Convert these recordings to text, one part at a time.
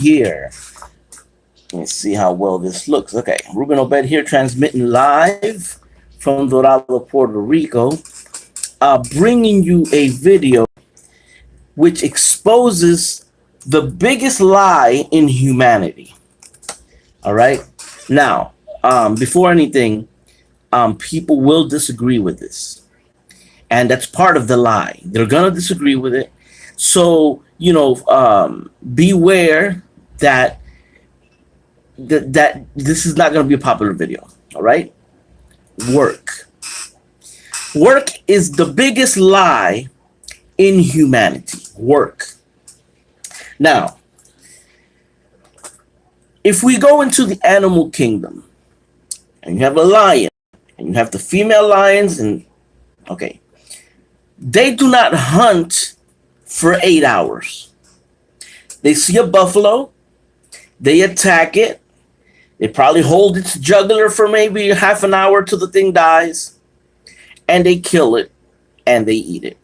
here. Let's see how well this looks. Okay, Ruben Obed here, transmitting live from Dorado, Puerto Rico, bringing you a video which exposes the biggest lie in humanity. All right. Now, before anything, people will disagree with this, and that's part of the lie. They're gonna disagree with it. So beware that this is not gonna be a popular video. All right. Work. Work is the biggest lie in humanity. Work. Now, if we go into the animal kingdom, and you have a lion, and you have the female lions, and okay, they do not hunt for 8 hours. They see a buffalo, they attack it, they probably hold its jugular for maybe half an hour till the thing dies, and they kill it, and they eat it.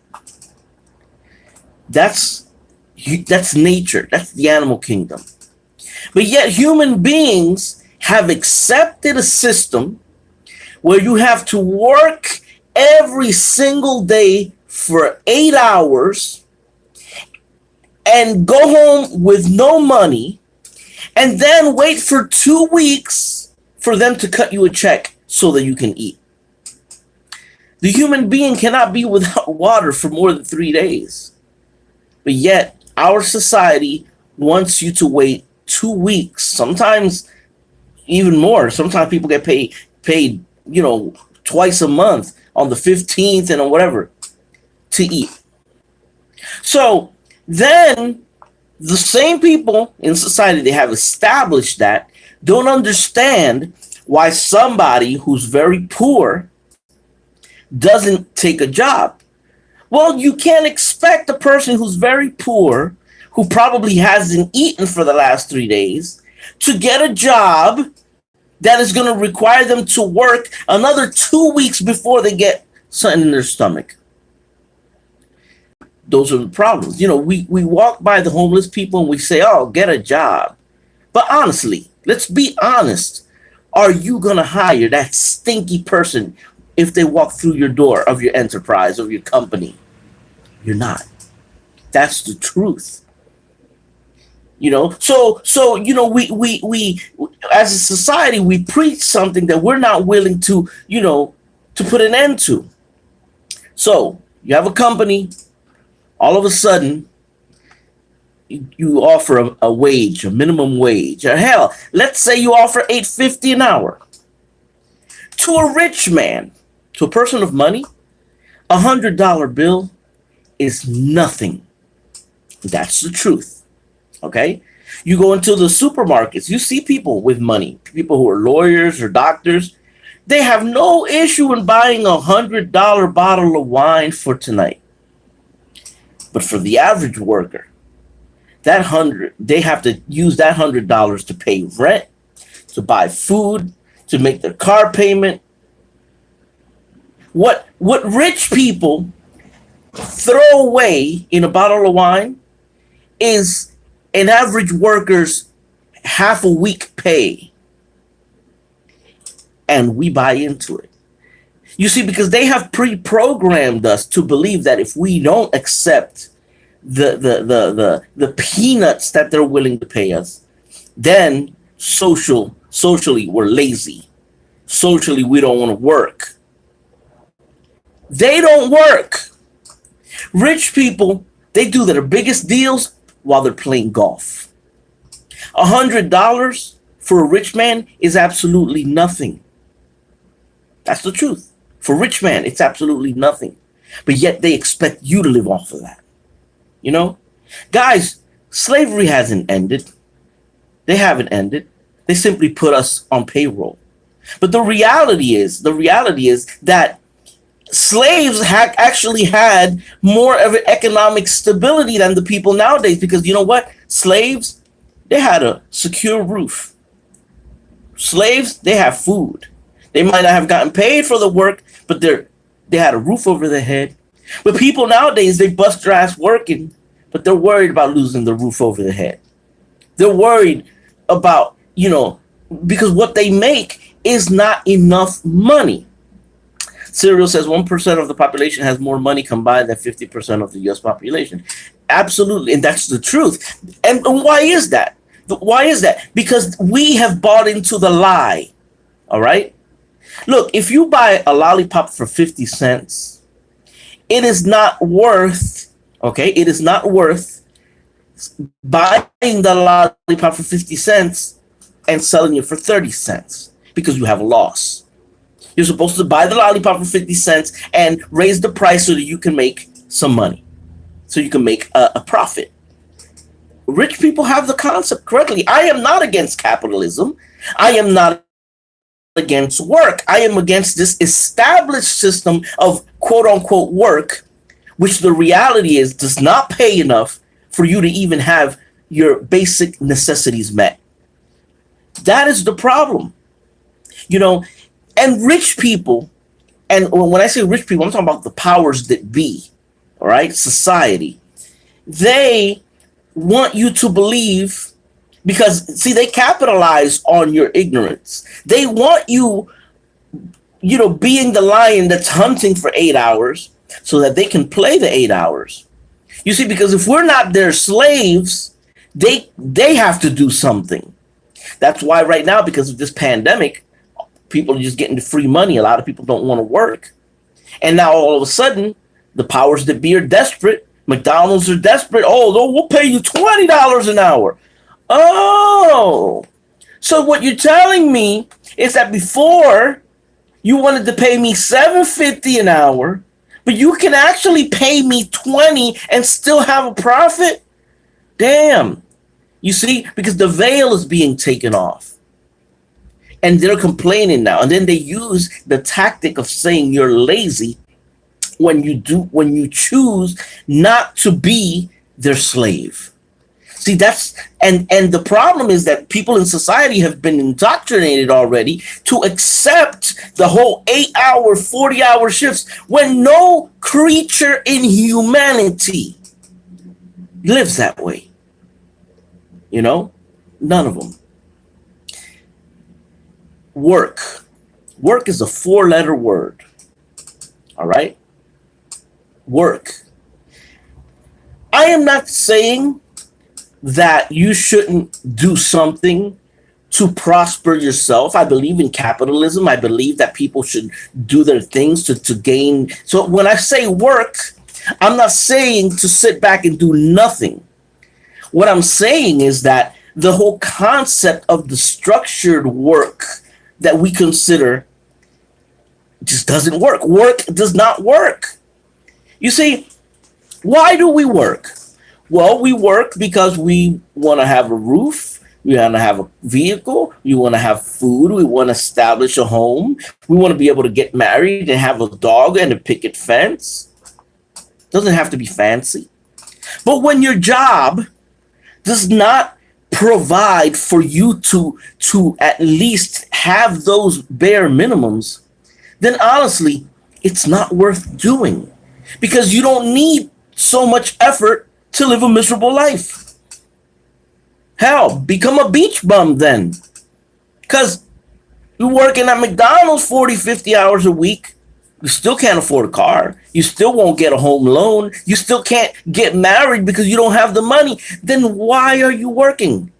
That's nature. That's the animal kingdom. But yet human beings have accepted a system where you have to work every single day for 8 hours and go home with no money and then wait for 2 weeks for them to cut you a check so that you can eat. The human being cannot be without water for more than 3 days. But yet our society wants you to wait 2 weeks, sometimes even more. Sometimes people get paid, twice a month on the 15th and whatever to eat. So then the same people in society, they have established that, don't understand why somebody who's very poor doesn't take a job. Well, you can't expect a person who's very poor, who probably hasn't eaten for the last 3 days, to get a job that is going to require them to work another 2 weeks before they get something in their stomach. Those are the problems. We walk by the homeless people and we say, oh, get a job. But honestly, let's be honest. Are you going to hire that stinky person if they walk through your door of your enterprise, of your company? You're not. That's the truth. So we as a society, we preach something that we're not willing to put an end to. So you have a company, all of a sudden you offer a wage, a minimum wage, or hell, let's say you offer $8.50 an hour to a rich man, to a person of money. $100 bill is nothing. That's the truth. Okay, you go into the supermarkets, you see people with money, people who are lawyers or doctors. They have no issue in buying $100 bottle of wine for tonight. But for the average worker, they have to use that $100 to pay rent, to buy food, to make their car payment. What rich people throw away in a bottle of wine is an average worker's half a week pay. And we buy into it. You see, because they have pre-programmed us to believe that if we don't accept the peanuts that they're willing to pay us, then socially we're lazy. Socially we don't want to work. They don't work. Rich people, they do their biggest deals while they're playing golf. $100 for a rich man is absolutely nothing. That's the truth. For a rich man, it's absolutely nothing. But yet they expect you to live off of that. Guys, slavery hasn't ended. They haven't ended. They simply put us on payroll. But the reality is that slaves actually had more of an economic stability than the people nowadays, because you know what? Slaves, they had a secure roof. Slaves, they have food. They might not have gotten paid for the work, but they had a roof over their head. But people nowadays, they bust their ass working, but they're worried about losing the roof over their head. They're worried about, because what they make is not enough money. Serial says 1% of the population has more money combined than 50% of the US population. Absolutely. And that's the truth. And why is that? Why is that? Because we have bought into the lie. All right. Look, if you buy a lollipop for 50 cents, it is not worth, okay, it is not worth buying the lollipop for 50 cents and selling it for 30 cents because you have a loss. You're supposed to buy the lollipop for 50 cents and raise the price so that you can make some money, so you can make a profit. Rich people have the concept correctly. I am not against capitalism. I am not against work. I am against this established system of quote unquote work, which the reality is does not pay enough for you to even have your basic necessities met. That is the problem. And rich people, and when I say rich people, I'm talking about the powers that be, all right, society. They want you to believe, because, see, they capitalize on your ignorance. They want you, being the lion that's hunting for 8 hours so that they can play the 8 hours. You see, because if we're not their slaves, they have to do something. That's why right now, because of this pandemic, people are just getting the free money. A lot of people don't want to work. And now all of a sudden, the powers that be are desperate. McDonald's are desperate. Oh, we'll pay you $20 an hour. Oh, so what you're telling me is that before you wanted to pay me $7.50 an hour, but you can actually pay me $20 and still have a profit? Damn. You see, because the veil is being taken off. And they're complaining now. And then they use the tactic of saying you're lazy when you choose not to be their slave. See, and the problem is that people in society have been indoctrinated already to accept the whole 8-hour, 40-hour shifts when no creature in humanity lives that way. None of them. Work. Work is a 4-letter word. All right? Work. I am not saying that you shouldn't do something to prosper yourself. I believe in capitalism. I believe that people should do their things to gain. So when I say work, I'm not saying to sit back and do nothing. What I'm saying is that the whole concept of the structured work that we consider just doesn't work. Work does not work. You see, why do we work? Well, we work because we want to have a roof, we want to have a vehicle, we want to have food, we want to establish a home, we want to be able to get married and have a dog and a picket fence. Doesn't have to be fancy. But when your job does not provide for you to at least have those bare minimums, then honestly, it's not worth doing, because you don't need so much effort to live a miserable life. Hell, become a beach bum then, because you're working at McDonald's 40, 50 hours a week. You still can't afford a car. You still won't get a home loan. You still can't get married because you don't have the money. Then why are you working?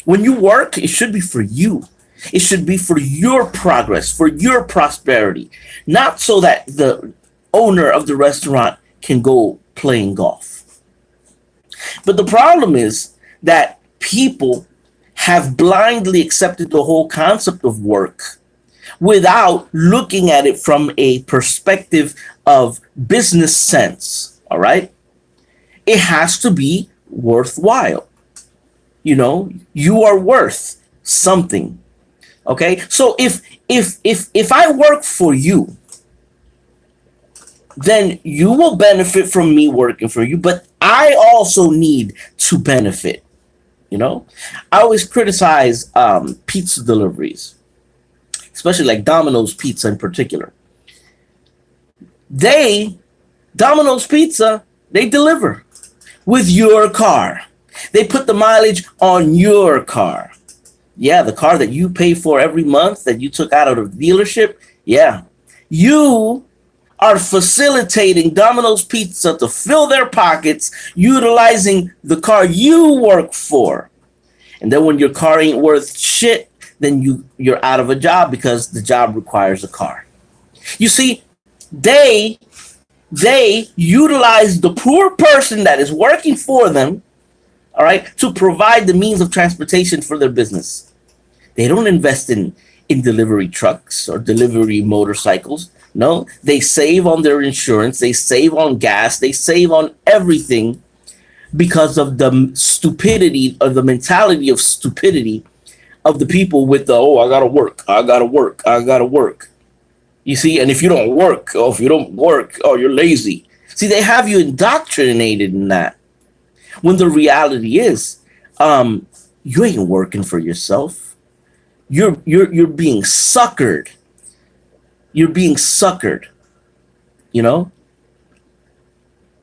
When you work, it should be for you. It should be for your progress, for your prosperity, not so that the owner of the restaurant can go playing golf. But the problem is that people have blindly accepted the whole concept of work without looking at it from a perspective of business sense. All right. It has to be worthwhile. You are worth something. Okay. So if I work for you, then you will benefit from me working for you, but I also need to benefit. I always criticize pizza deliveries, especially like Domino's Pizza in particular. Domino's Pizza, they deliver with your car. They put the mileage on your car. Yeah, the car that you pay for every month that you took out of the dealership. Yeah. You are facilitating Domino's Pizza to fill their pockets, utilizing the car you work for. And then when your car ain't worth shit, then you're out of a job because the job requires a car. You see, they utilize the poor person that is working for them, all right, to provide the means of transportation for their business. They don't invest in delivery trucks or delivery motorcycles. No, they save on their insurance, they save on gas, they save on everything because of the stupidity, of the mentality of stupidity of the people with the, oh, I gotta work, I gotta work, I gotta work. You see, and if you don't work, oh, you're lazy. See, they have you indoctrinated in that. When the reality is, you ain't working for yourself. You're being suckered. You're being suckered. You know?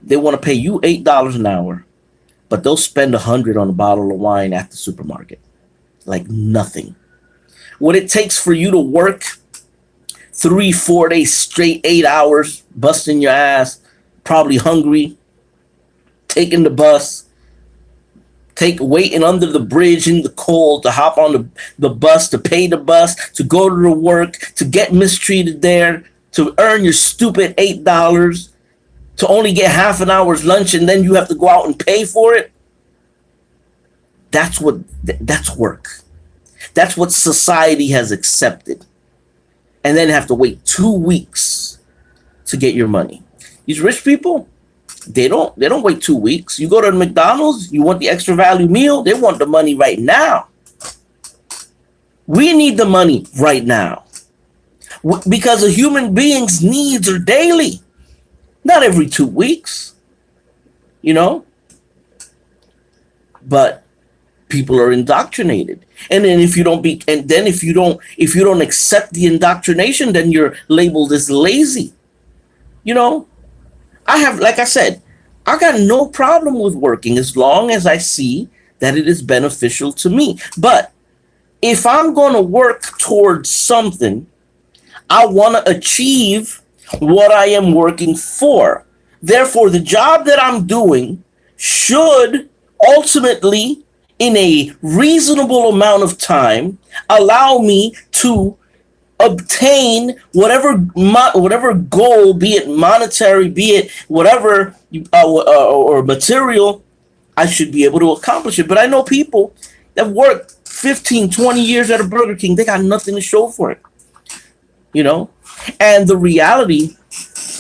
They want to pay you $8 an hour, but they'll spend $100 on a bottle of wine at the supermarket. Like nothing. What it takes for you to work 3-4 days straight, 8 hours, busting your ass, probably hungry, taking the bus, waiting under the bridge in the cold to hop on the bus, to pay the bus, to go to the work, to get mistreated there, to earn your stupid $8, to only get half an hour's lunch, and then you have to go out and pay for it. That's work. That's what society has accepted. And then have to wait 2 weeks to get your money. These rich people, they don't wait 2 weeks. You go to McDonald's, you want the extra value meal, they want the money right now. We need the money right now. Because a human being's needs are daily, not every 2 weeks. You know? But people are indoctrinated. And then if you don't accept the indoctrination, then you're labeled as lazy. You know, like I said, I got no problem with working as long as I see that it is beneficial to me. But if I'm going to work towards something, I want to achieve what I am working for. Therefore, the job that I'm doing should ultimately, in a reasonable amount of time, allow me to obtain whatever goal, be it monetary, be it whatever, or material, I should be able to accomplish it. But I know people that work 15, 20 years at a Burger King, they got nothing to show for it. You know? And the reality,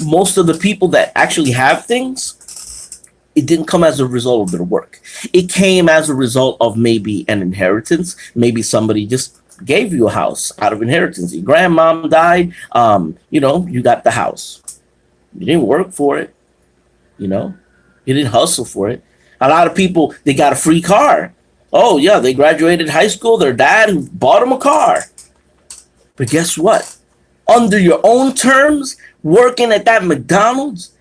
most of the people that actually have things, it didn't come as a result of their work. It came as a result of maybe an inheritance. Maybe somebody just gave you a house out of inheritance. Your grandmom died. You got the house. You didn't work for it. You know, you didn't hustle for it. A lot of people, they got a free car. Oh yeah, they graduated high school. Their dad bought them a car. But guess what? Under your own terms, working at that McDonald's,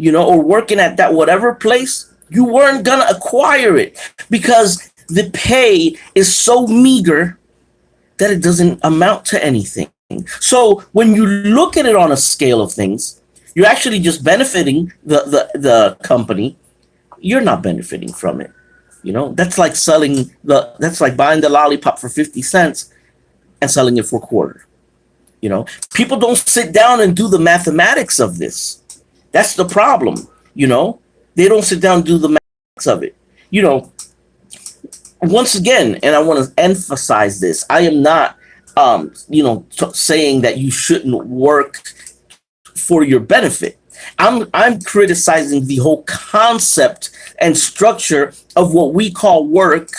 or working at that whatever place, you weren't gonna acquire it because the pay is so meager that it doesn't amount to anything. So when you look at it on a scale of things, you're actually just benefiting the company. You're not benefiting from it. That's like that's like buying the lollipop for 50 cents and selling it for a quarter. People don't sit down and do the mathematics of this. That's the problem. They don't sit down and do the mathematics of it. Once again, and I want to emphasize this, I am not, saying that you shouldn't work for your benefit. I'm criticizing the whole concept and structure of what we call work.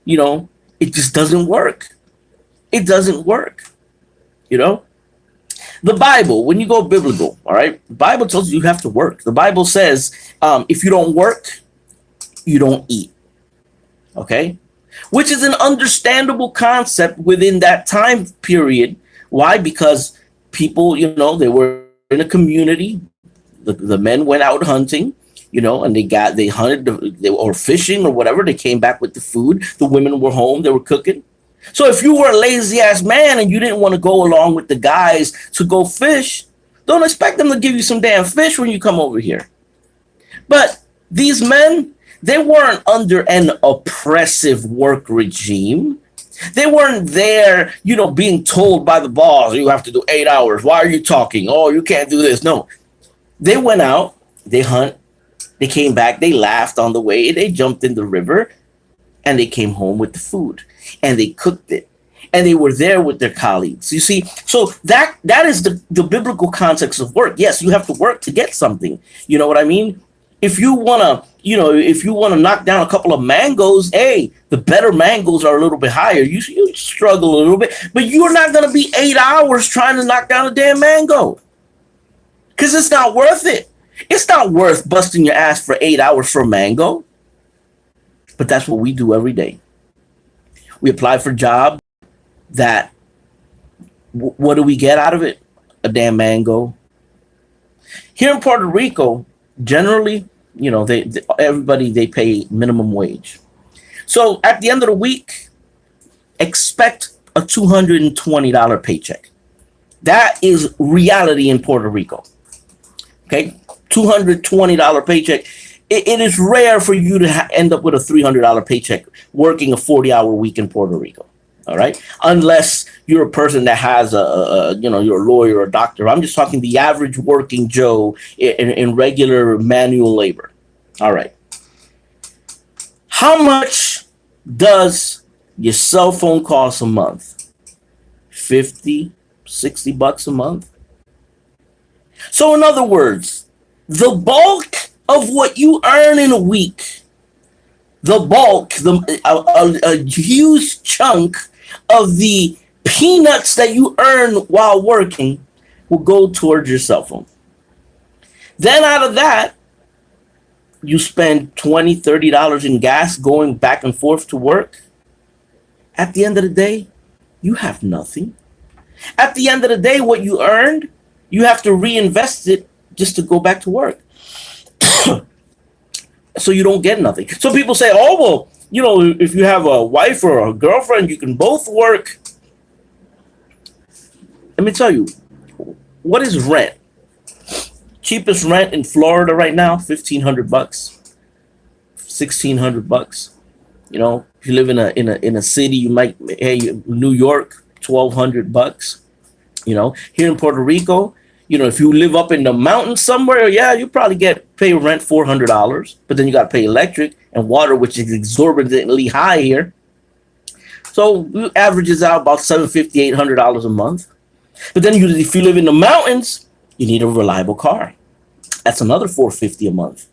It just doesn't work. It doesn't work. The Bible, when you go biblical, all right, the Bible tells you have to work. The Bible says, if you don't work, you don't eat. Okay? Which is an understandable concept within that time period. Why? Because people, they were in a community. The men went out hunting. and they hunted, or fishing or whatever. They came back with the food. The women were home. They were cooking. So if you were a lazy ass man and you didn't want to go along with the guys to go fish, don't expect them to give you some damn fish when you come over here. But these men, they weren't under an oppressive work regime. They weren't there, being told by the boss, you have to do 8 hours. Why are you talking? Oh, you can't do this. No. They went out, they hunt, they came back, they laughed on the way, they jumped in the river, and they came home with the food, and they cooked it, and they were there with their colleagues. You see, so that is the biblical context of work. Yes, you have to work to get something. You know what I mean? If you want to knock down a couple of mangoes, hey, the better mangoes are a little bit higher. You struggle a little bit, but you're not going to be 8 hours trying to knock down a damn mango, because it's not worth it. It's not worth busting your ass for 8 hours for a mango. But that's what we do every day. We apply for jobs that, what do we get out of it? A damn mango. Here in Puerto Rico, generally, they pay minimum wage. So at the end of the week, expect a $220 paycheck. That is reality in Puerto Rico. Okay, $220 paycheck. It is rare for you to end up with a $300 paycheck working a 40-hour week in Puerto Rico. All right, unless you're a person that has you're a lawyer or a doctor. I'm just talking the average working Joe in regular manual labor. All right, how much does your cell phone cost a month? 50, 60 bucks a month. So in other words, the bulk of what you earn in a week, a huge chunk of the peanuts that you earn while working will go towards your cell phone. Then out of that, you spend $20, $30 in gas going back and forth to work. At the end of the day, you have nothing. At the end of the day, what you earned, you have to reinvest it just to go back to work. So you don't get nothing. So people say, oh, well, if you have a wife or a girlfriend, you can both work. Let me tell you, what is rent? Cheapest rent in Florida right now, $1,500, $1,600. If you live in a city, you might, New York, $1,200. Here in Puerto Rico, if you live up in the mountains somewhere, yeah, you probably pay rent $400, but then you got to pay electric and water, which is exorbitantly high here. So it averages out about $750, $800 a month. But then if you live in the mountains, you need a reliable car. That's another $450 a month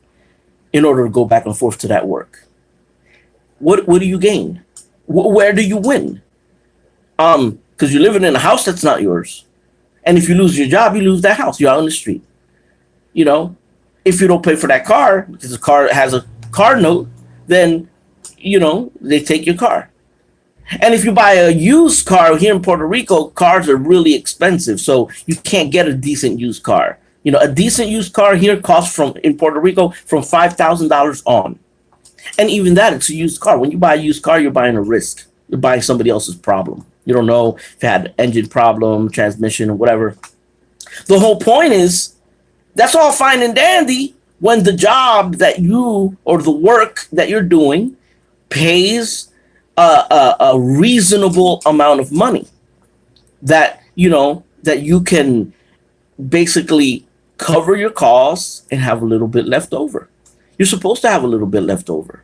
in order to go back and forth to that work. What do you gain? Where do you win? Because you're living in a house that's not yours. And if you lose your job, you lose that house. You're out on the street. If you don't pay for that car, because the car has a car note, then, they take your car. And if you buy a used car here in Puerto Rico, cars are really expensive. So you can't get a decent used car. A decent used car here costs in Puerto Rico from $5,000 on. And even that, it's a used car. When you buy a used car, you're buying a risk. You're buying somebody else's problem. You don't know if it had engine problem, transmission, or whatever. The whole point is, that's all fine and dandy when the job that you, or the work that you're doing, pays a reasonable amount of money that you can basically cover your costs and have a little bit left over. You're supposed to have a little bit left over.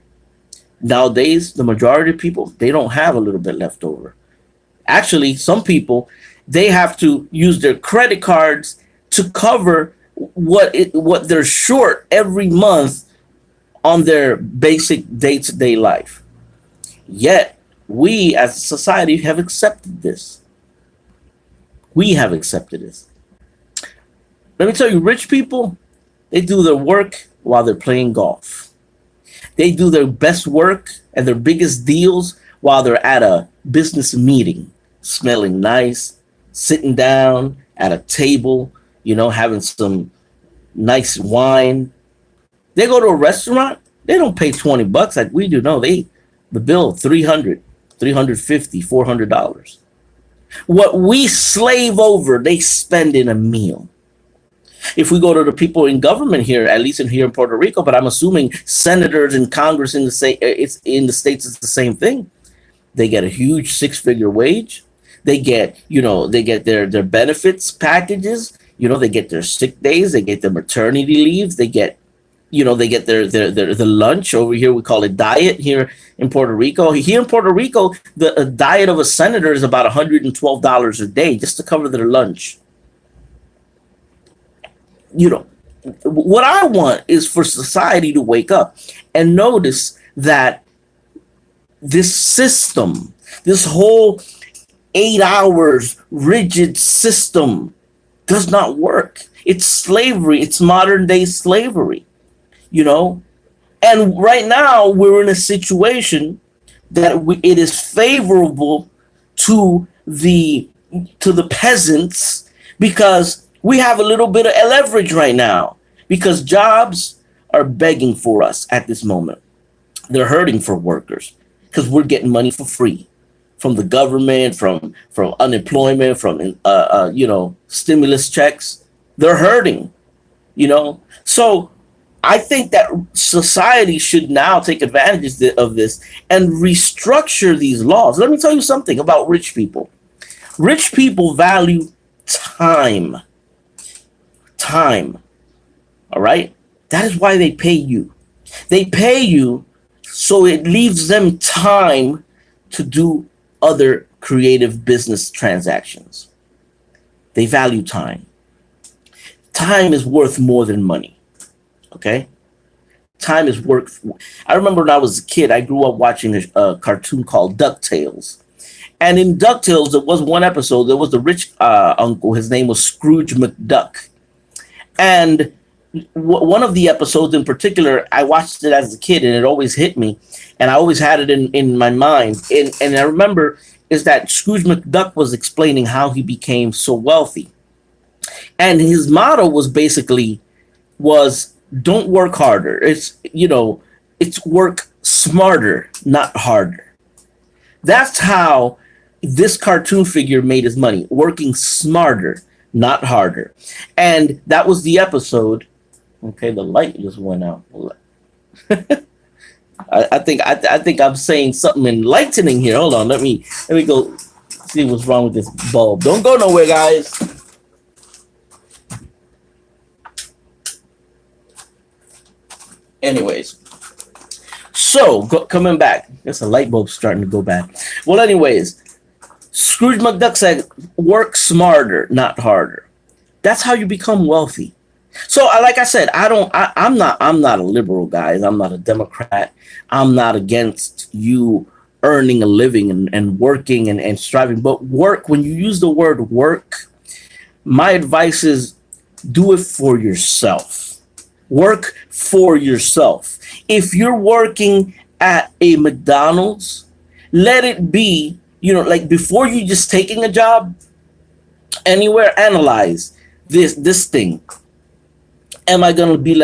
Nowadays, the majority of people, they don't have a little bit left over. Actually, some people, they have to use their credit cards to cover what they're short every month on their basic day-to-day life. Yet, we as a society have accepted this. We have accepted this. Let me tell you, rich people, they do their work while they're playing golf. They do their best work and their biggest deals while they're at a business meeting, smelling nice, sitting down at a table, having some nice wine, They go to a restaurant, they don't pay $20 like we do. No, the bill 300, 350, $400. What we slave over, they spend in a meal. If we go to the people in government here, at least here in Puerto Rico, but I'm assuming senators and Congress in the states, it's the same thing. They get a huge six-figure wage. They get, their benefits packages. They get their sick days. They get their maternity leaves. They get, their lunch. Over here we call it diet here in Puerto Rico. Here in Puerto Rico, the diet of a senator is about $112 a day just to cover their lunch. What I want is for society to wake up and notice that this system, this whole 8 hours rigid system does not work. It's slavery. It's modern day slavery, and right now we're in a situation that it is favorable to the peasants because we have a little bit of leverage right now because jobs are begging for us at this moment. They're hurting for workers because we're getting money for free from the government, from unemployment, from stimulus checks. They're hurting, So I think that society should now take advantage of this and restructure these laws. Let me tell you something about rich people. Rich people value time. Time. All right? That is why they pay you. They pay you so it leaves them time to do other creative business transactions. They value time. Time is worth more than money. Okay? Time is worth. I remember when I was a kid, I grew up watching a cartoon called DuckTales. And in DuckTales, there was one episode, there was the rich uncle. His name was Scrooge McDuck. And one of the episodes in particular, I watched it as a kid and it always hit me. And I always had it in my mind. And I remember is that Scrooge McDuck was explaining how he became so wealthy. And his motto was don't work harder. It's work smarter, not harder. That's how this cartoon figure made his money, working smarter, not harder. And that was the episode. Okay, the light just went out. I think I'm saying something enlightening here. Hold on, let me go see what's wrong with this bulb. Don't go nowhere, guys. Anyways, so coming back, there's a light bulb starting to go bad. Well, anyways, Scrooge McDuck said, "Work smarter, not harder." That's how you become wealthy. So, like I said, I'm not a liberal, guys. I'm not a Democrat. I'm not against you earning a living and working and striving. But work, when you use the word work, my advice is do it for yourself. Work for yourself. If you're working at a McDonald's, let it be, like before you just taking a job anywhere, analyze this thing. Am I gonna be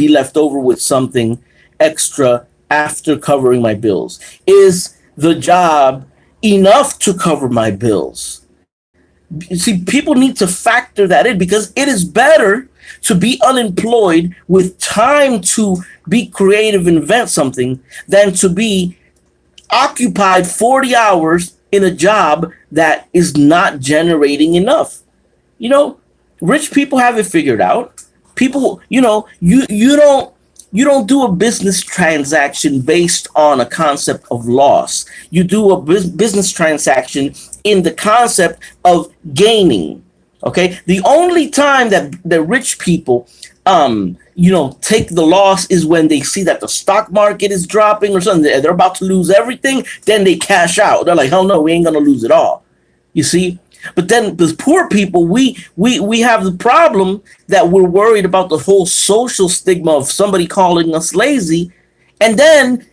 left over with something extra after covering my bills? Is the job enough to cover my bills? See, people need to factor that in because it is better to be unemployed with time to be creative, invent something, than to be occupied 40 hours in a job that is not generating enough. Rich people have it figured out. People, you don't do a business transaction based on a concept of loss. You do a business transaction in the concept of gaining. Okay, the only time that the rich people, take the loss is when they see that the stock market is dropping or something. They're about to lose everything. Then they cash out. They're like, hell no, we ain't gonna lose it all. You see. But then the poor people, we have the problem that we're worried about the whole social stigma of somebody calling us lazy. And then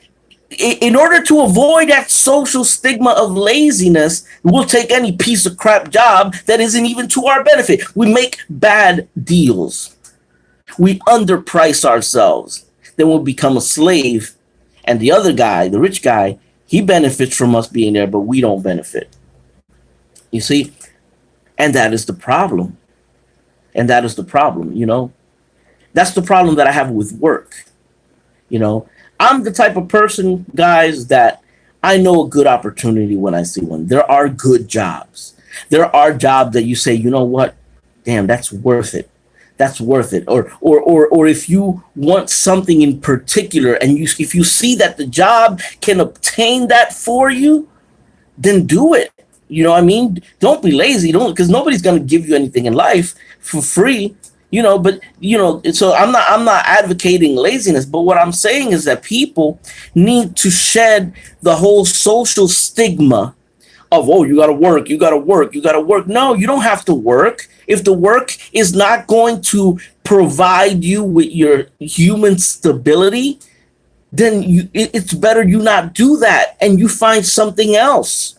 in order to avoid that social stigma of laziness, we'll take any piece of crap job that isn't even to our benefit. We make bad deals. We underprice ourselves. Then we'll become a slave. And the other guy, the rich guy, he benefits from us being there, but we don't benefit. You see? And that is the problem. And that is the problem, you know? That's the problem that I have with work. You know, I'm the type of person, guys, that I know a good opportunity when I see one. There are good jobs. There are jobs that you say, you know what? Damn, that's worth it. That's worth it. Or if you want something in particular and if you see that the job can obtain that for you, then do it. You know what I mean? Don't be lazy. Don't, because nobody's going to give you anything in life for free. You know, but you know, so I'm not advocating laziness, but what I'm saying is that people need to shed the whole social stigma of, oh, you got to work, you got to work, you got to work. No, you don't have to work. If the work is not going to provide you with your human stability, then it's better you not do that and you find something else,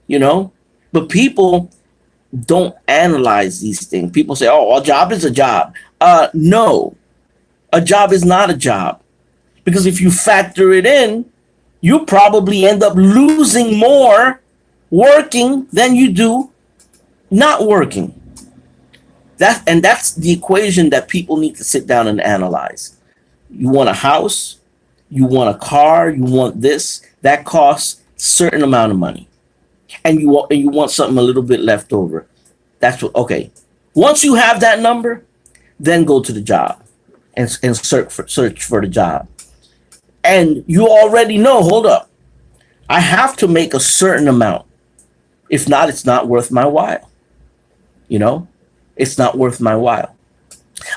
you know. But people don't analyze these things. People say, oh, a job is a job. No, a job is not a job. Because if you factor it in, you probably end up losing more working than you do not working. That's the equation that people need to sit down and analyze. You want a house, you want a car, you want this, that costs a certain amount of money. And you want something a little bit left over. That's what, okay. Once you have that number, then go to the job and search for the job. And you already know, hold up, I have to make a certain amount. If not, it's not worth my while. You know, it's not worth my while.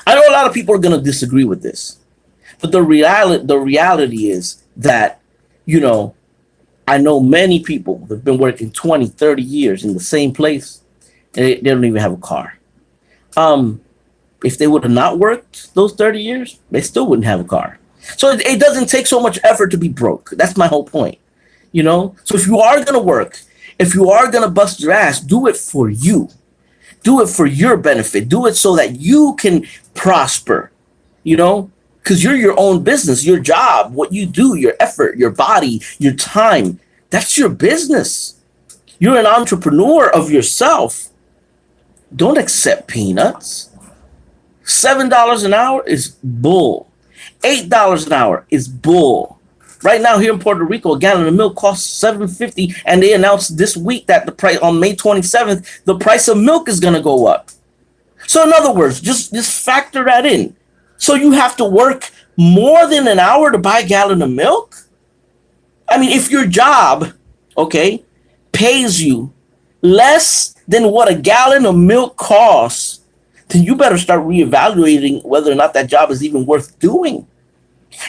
I know a lot of people are going to disagree with this, but the reality is that, you know, I know many people that have been working 20, 30 years in the same place, and they don't even have a car. If they would have not worked those 30 years, they still wouldn't have a car. So it doesn't take so much effort to be broke. That's my whole point, you know? So if you are going to work, if you are going to bust your ass, do it for you. Do it for your benefit. Do it so that you can prosper, you know? Because you're your own business, your job, what you do, your effort, your body, your time. That's your business. You're an entrepreneur of yourself. Don't accept peanuts. $7 an hour is bull. $8 an hour is bull. Right now here in Puerto Rico, a gallon of milk costs $7.50, and they announced this week that the price on May 27th, the price of milk is going to go up. So in other words, just factor that in. So you have to work more than an hour to buy a gallon of milk? I mean, if your job, okay, pays you less than what a gallon of milk costs, then you better start reevaluating whether or not that job is even worth doing.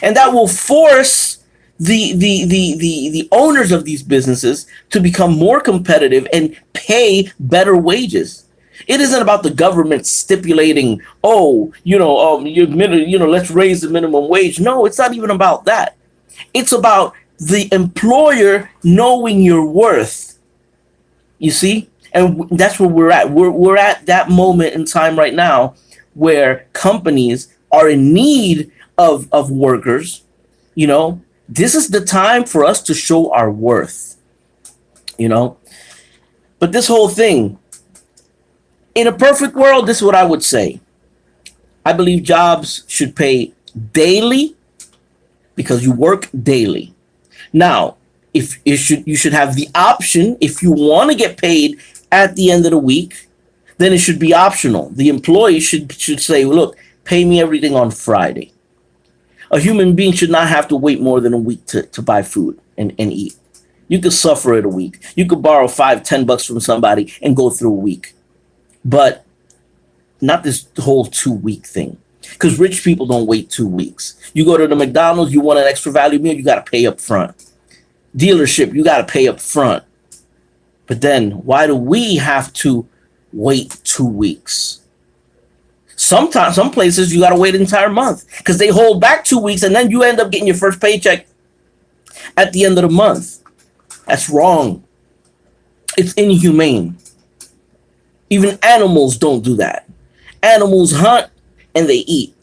And that will force the owners of these businesses to become more competitive and pay better wages. It isn't about the government stipulating, oh, let's raise the minimum wage. No, it's not even about that. It's about the employer knowing your worth. You see? And that's where we're at. We're at that moment in time right now where companies are in need of workers. You know, this is the time for us to show our worth. You know? But this whole thing, in a perfect world, this is what I would say. I believe jobs should pay daily because you work daily. Now, if you should have the option, if you want to get paid at the end of the week, then it should be optional. The employee should say, look, pay me everything on Friday. A human being should not have to wait more than a week to buy food and eat. You could suffer it a week. You could borrow $5-10 from somebody and go through a week. But not this whole 2-week thing. Because rich people don't wait 2 weeks. You go to the McDonald's, you want an extra value meal, you got to pay up front. Dealership, you got to pay up front. But then why do we have to wait 2 weeks? Sometimes, some places you got to wait an entire month because they hold back 2 weeks and then you end up getting your first paycheck at the end of the month. That's wrong. It's inhumane. Even animals don't do that. Animals hunt and they eat.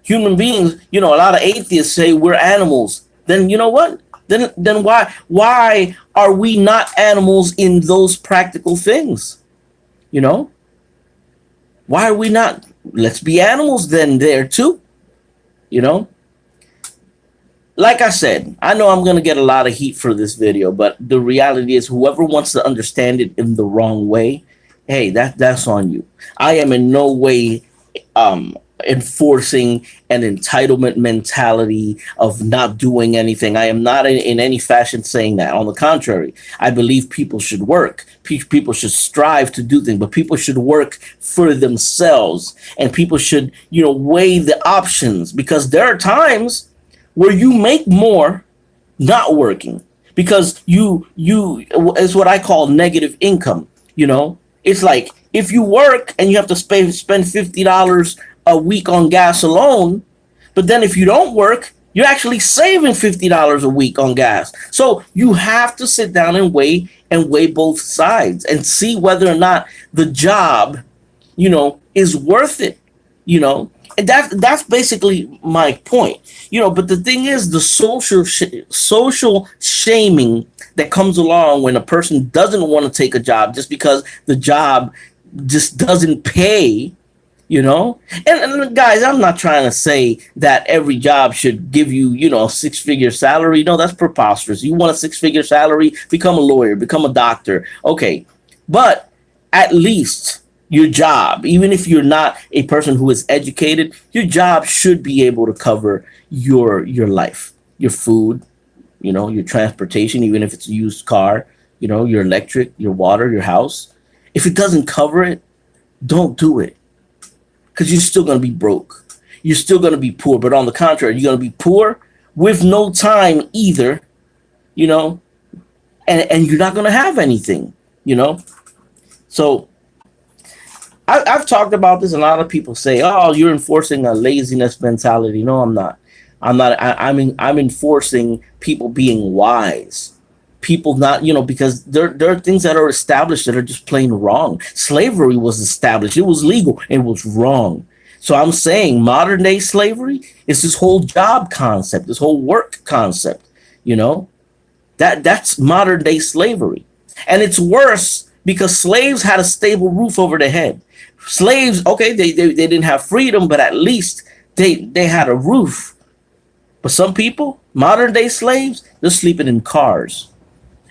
Human beings, a lot of atheists say we're animals. Then you know what? Then why are we not animals in those practical things? You know? Why are we not? Let's be animals then there too. You know? Like I said, I know I'm going to get a lot of heat for this video, but the reality is whoever wants to understand it in the wrong way, hey, that's on you. I am in no way enforcing an entitlement mentality of not doing anything. I am not in any fashion saying that. On the contrary, I believe people should work. People should strive to do things, but people should work for themselves, and people should, weigh the options, because there are times where you make more not working, because you is what I call negative income. It's like if you work and you have to spend $50 a week on gas alone, but then if you don't work, you're actually saving $50 a week on gas. So you have to sit down and weigh both sides and see whether or not the job, is worth it. And that's basically my point. But the thing is, the social shaming that comes along when a person doesn't want to take a job just because the job just doesn't pay. And guys, I'm not trying to say that every job should give you, a six-figure salary. No, that's preposterous. You want a six-figure salary, become a lawyer, become a doctor. Okay. But at least your job, even if you're not a person who is educated, your job should be able to cover your life, your food, your transportation, even if it's a used car, your electric, your water, your house. If it doesn't cover it, don't do it. Because you're still going to be broke. You're still going to be poor. But on the contrary, you're going to be poor with no time either, and you're not going to have anything, So I've talked about this. A lot of people say, "Oh, you're enforcing a laziness mentality." No, I'm not. I'm enforcing people being wise. People not, because there are things that are established that are just plain wrong. Slavery was established. It was legal. It was wrong. So I'm saying modern day slavery is this whole job concept, this whole work concept, that's modern day slavery. And it's worse because slaves had a stable roof over their head. Slaves, okay, they didn't have freedom, but at least they had a roof. But some people, modern day slaves, they're sleeping in cars.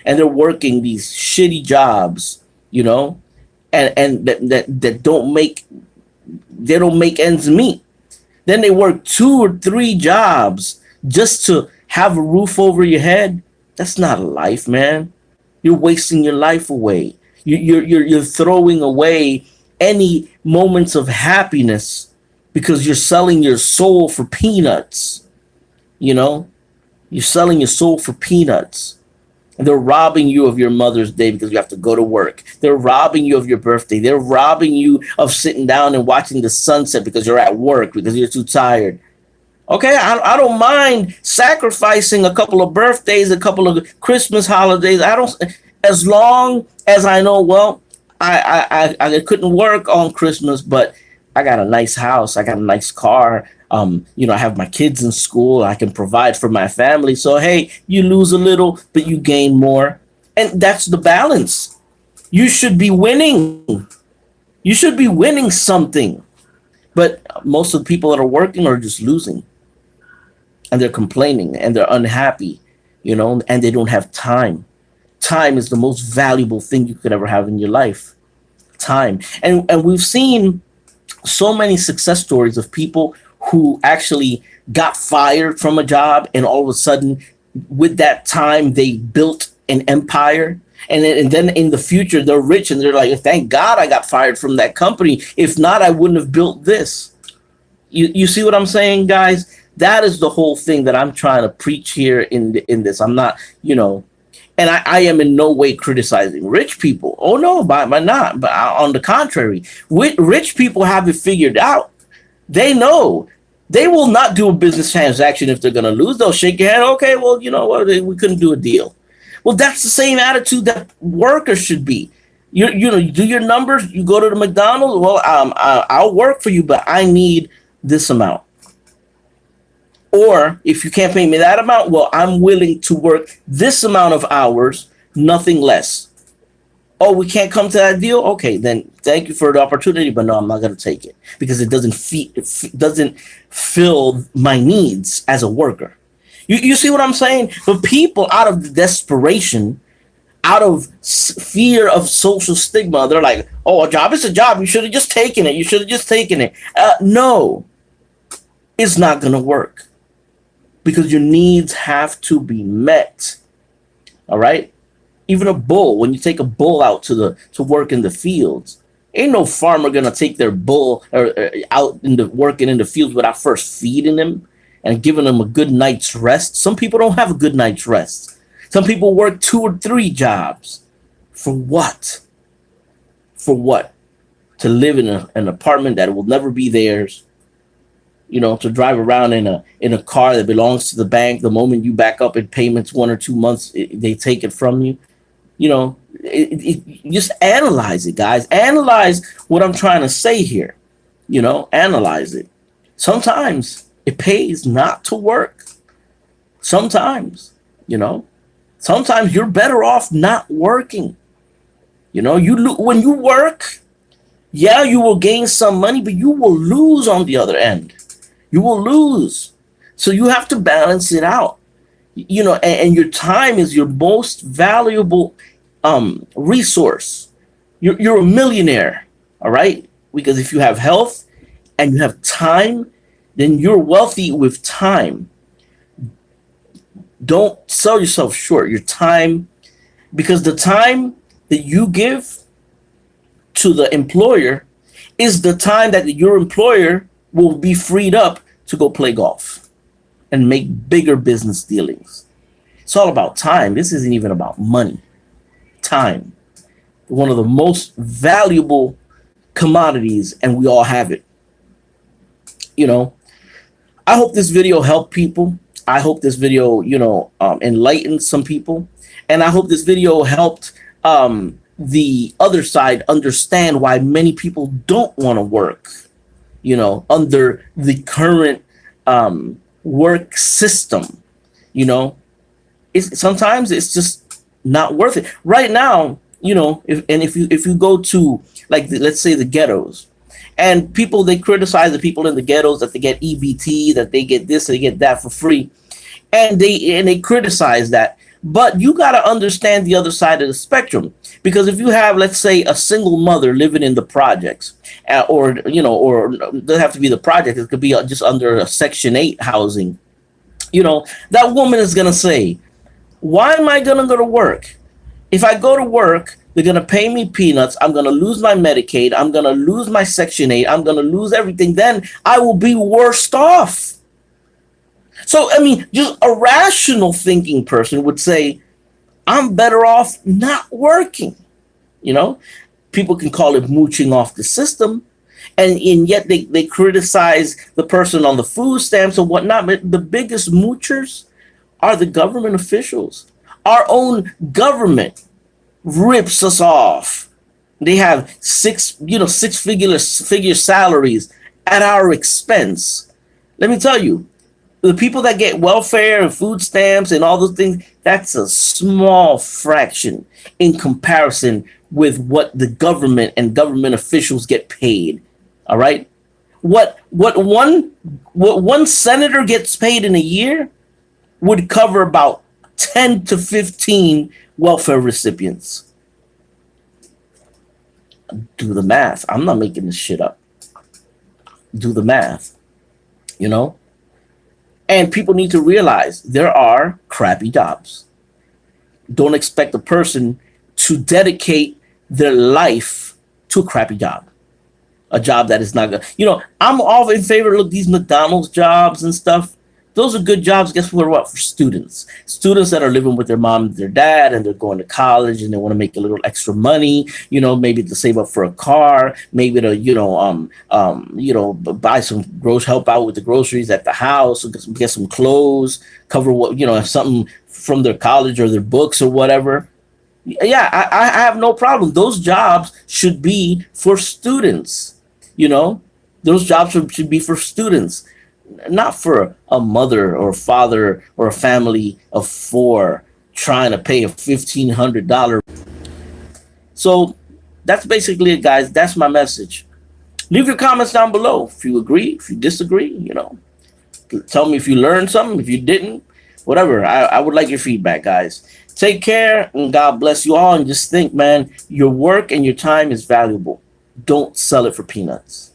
And they're working these shitty jobs, and that don't make ends meet. Then they work 2 or 3 jobs just to have a roof over your head. That's not a life, man. You're wasting your life away. You're throwing away any moments of happiness because you're selling your soul for peanuts. You're selling your soul for peanuts. And they're robbing you of your Mother's Day because you have to go to work. They're robbing you of your birthday. They're robbing you of sitting down and watching the sunset because you're at work, because you're too tired. Okay, I don't mind sacrificing a couple of birthdays, a couple of Christmas holidays. As long as I know, well, I couldn't work on Christmas, but I got a nice house. I got a nice car. I have my kids in school. I can provide for my family. So, hey, you lose a little, but you gain more. And that's the balance. You should be winning. You should be winning something. But most of the people that are working are just losing. And they're complaining and they're unhappy, and they don't have time. Time is the most valuable thing you could ever have in your life. Time. And we've seen so many success stories of people who actually got fired from a job, and all of a sudden, with that time, they built an empire. And then in the future, they're rich and they're like, thank God I got fired from that company. If not, I wouldn't have built this. You see what I'm saying, guys? That is the whole thing that I'm trying to preach here in this. I'm not, and I am in no way criticizing rich people. Oh, no, by not. But on the contrary, rich people have it figured out. They know they will not do a business transaction if they're going to lose. They'll shake your hand. Okay, well, you know what? We couldn't do a deal. Well, that's the same attitude that workers should be. You do your numbers. You go to the McDonald's. Well, I'll work for you, but I need this amount. Or if you can't pay me that amount, well, I'm willing to work this amount of hours, nothing less. Oh, we can't come to that deal. Okay, then thank you for the opportunity, but no, I'm not going to take it because it doesn't fill my needs as a worker. You see what I'm saying? But people, out of desperation, out of fear of social stigma, they're like, "Oh, a job is a job. You should have just taken it. You should have just taken it." No, it's not going to work because your needs have to be met. All right. Even a bull, when you take a bull out to work in the fields, ain't no farmer gonna take their bull out in the working in the fields without first feeding him and giving them a good night's rest. Some people don't have a good night's rest. Some people work 2 or 3 jobs. For what? For what? To live in an apartment that will never be theirs. To drive around in a car that belongs to the bank. The moment you back up in payments 1 or 2 months, they take it from you. Just analyze it, guys. Analyze what I'm trying to say here. Analyze it. Sometimes it pays not to work. Sometimes, sometimes you're better off not working. When you work, yeah, you will gain some money, but you will lose on the other end. You will lose. So you have to balance it out. And your time is your most valuable resource. You're a millionaire, all right? Because if you have health and you have time, then you're wealthy with time. Don't sell yourself short. Your time, because the time that you give to the employer is the time that your employer will be freed up to go play golf and make bigger business dealings. It's all about time. This isn't even about money. Time. One of the most valuable commodities, and we all have it. I hope this video helped people. I hope this video, enlightened some people. And I hope this video helped the other side understand why many people don't want to work, under the current work system. Sometimes it's just not worth it. Right now, if you go to, like, let's say the ghettos, and people, they criticize the people in the ghettos that they get EBT, that they get this, they get that for free, and they criticize that. But you got to understand the other side of the spectrum, because if you have, let's say, a single mother living in the projects, or it doesn't have to be the project, it could be just under a Section 8 housing. That woman is gonna say, "Why am I gonna go to work? If I go to work, they're gonna pay me peanuts. I'm gonna lose my Medicaid. I'm gonna lose my Section 8. I'm gonna lose everything. Then I will be worse off." So, just a rational thinking person would say, I'm better off not working. People can call it mooching off the system. And yet they criticize the person on the food stamps and whatnot. But the biggest moochers are the government officials. Our own government rips us off. They have six-figure salaries at our expense. Let me tell you, the people that get welfare and food stamps and all those things, that's a small fraction in comparison with what the government and government officials get paid. All right? What one senator gets paid in a year would cover about 10 to 15 welfare recipients. Do the math. I'm not making this shit up. Do the math. And people need to realize there are crappy jobs. Don't expect a person to dedicate their life to a crappy job. A job that is not good. I'm all in favor of these McDonald's jobs and stuff. Those are good jobs. Guess what? For students. Students that are living with their mom and their dad, and they're going to college, and they want to make a little extra money. Maybe to save up for a car. Maybe to buy some help out with the groceries at the house, get some clothes, cover something from their college or their books or whatever. Yeah, I have no problem. Those jobs should be for students. Those jobs should be for students. not for a mother or father or a family of four trying to pay a $1,500. So that's basically it, guys. That's my message. Leave your comments down below. If you agree, if you disagree, tell me if you learned something, if you didn't, whatever. I would like your feedback, guys. Take care and God bless you all. And just think, man, your work and your time is valuable. Don't sell it for peanuts.